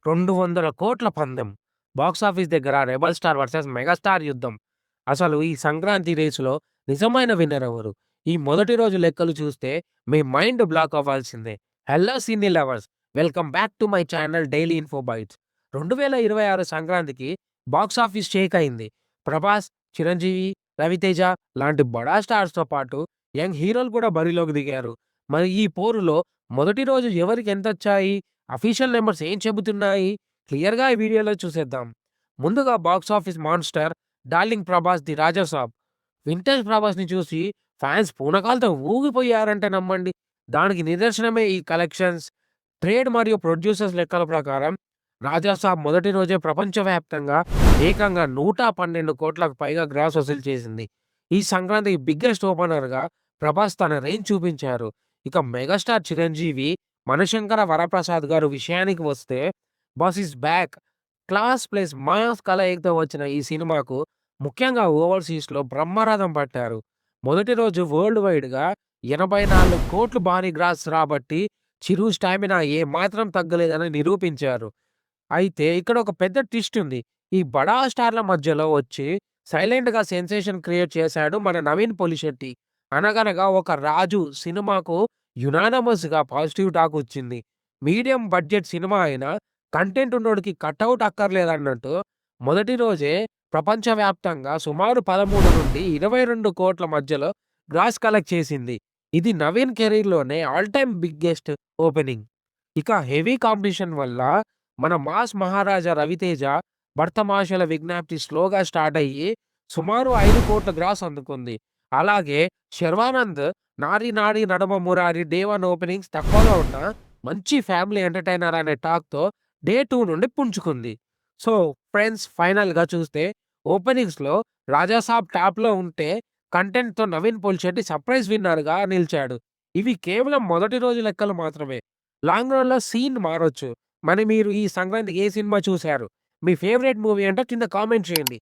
200,00,00,000 పందెం. బాక్సాఫీస్ దగ్గర 'rebel star' versus 'megastar' యుద్ధం. అసలు ఈ సంక్రాంతి రేస్‌లో నిజమైన విన్నర్ ఎవరు? ఈ మొదటి రోజు లెక్కలు చూస్తే మీ మైండ్ బ్లాక్ అవ్వాల్సిందే. Hello cine lovers! Welcome back to my channel daily info bytes. 2026 సంక్రాంతికి బాక్సాఫీస్ షేక్ అయింది. 'ప్రభాస్', 'చిరంజీవి', 'రవితేజ' లాంటి బడా స్టార్స్‌తో పాటు యంగ్ హీరోలు కూడా బరిలోకి దిగారు. మరి ఈ పోరులో మొదటి రోజు ఎవరికి ఎంతొచ్చాయి? అఫీషియల్ నంబర్స్ ఏం చెబుతున్నాయి? క్లియర్‌గా ఈ వీడియోలో చూసేద్దాం. ముందుగా box office monster 'darling Prabhas the Rajasaab'. Vintage ప్రభాస్‌ని చూసి ఫ్యాన్స్ పూనకాలతో ఊగిపోయారంటే నమ్మండి. దానికి నిదర్శనమే ఈ కలెక్షన్స్. ట్రేడ్ మరియు ప్రొడ్యూసర్స్ లెక్కల ప్రకారం 'రాజాసాబ్' మొదటి రోజే ప్రపంచవ్యాప్తంగా ఏకంగా 112,00,00,000కు పైగా గ్రాస్ వసూలు చేసింది. ఈ సంక్రాంతికి బిగ్గెస్ట్ ఓపెనర్‌గా ప్రభాస్ తన రేంజ్ చూపించారు. ఇక మెగాస్టార్ చిరంజీవి, మనశంకర వరప్రసాద్ గారు విషయానికి వస్తే 'boss is back' class plus mass కలయికతో వచ్చిన ఈ సినిమాకు ముఖ్యంగా ఓవర్‌సీస్‌లో బ్రహ్మరథం పట్టారు. మొదటి రోజు వరల్డ్ వైడ్‌గా 84,00,00,000 భారీ గ్రాస్ రాబట్టి చిరు స్టామినా ఏమాత్రం తగ్గలేదని నిరూపించారు. అయితే ఇక్కడ ఒక పెద్ద ట్విస్ట్ ఉంది. ఈ బడా స్టార్ల మధ్యలో వచ్చి సైలెంట్‌గా సెన్సేషన్ క్రియేట్ చేశాడు మన నవీన్ పొలిశెట్టి. అనగనగా ఒక 'రాజు' సినిమాకు యునానిమస్‌గా పాజిటివ్ టాక్ వచ్చింది. మీడియం బడ్జెట్ సినిమా అయినా కంటెంట్ ఉన్నోడికి కటౌట్ అక్కర్లేదన్నట్టు మొదటి రోజే ప్రపంచవ్యాప్తంగా సుమారు 13-22 కోట్ల మధ్యలో గ్రాస్ కలెక్ట్ చేసింది. ఇది నవీన్ కెరీర్‌లోనే ఆల్ టైమ్ బిగ్గెస్ట్ ఓపెనింగ్. ఇక హెవీ కాంపిటీషన్ వల్ల మన మాస్ మహారాజా 'రవితేజ' భర్తమాషల విజ్ఞప్తి స్లోగా స్టార్ట్ అయ్యి సుమారు 5,00,00,000 గ్రాస్ అందుకుంది. అలాగే 'శర్వానంద్' 'నారి నారి నడమ మురారి' డే 1 ఓపెనింగ్స్ తక్కువగా ఉన్నా మంచి ఫ్యామిలీ ఎంటర్‌టైనర్ అనే టాక్‌తో డే 2 నుండి పుంజుకుంది. సో ఫ్రెండ్స్, ఫైనల్‌గా చూస్తే ఓపెనింగ్స్‌లో 'రాజాసాబ్' టాప్‌లో ఉంటే కంటెంట్‌తో నవీన్ పొలిశెట్టి సర్ప్రైజ్ విన్నర్‌గా నిలిచాడు. ఇవి కేవలం మొదటి రోజు లెక్కలు మాత్రమే. లాంగ్ రన్‌లో సీన్ మారొచ్చు. మరి మీరు ఈ సంక్రాంతికి ఏ సినిమా చూసారు? మీ ఫేవరెట్ మూవీ ఏంటో కింద కామెంట్ చేయండి.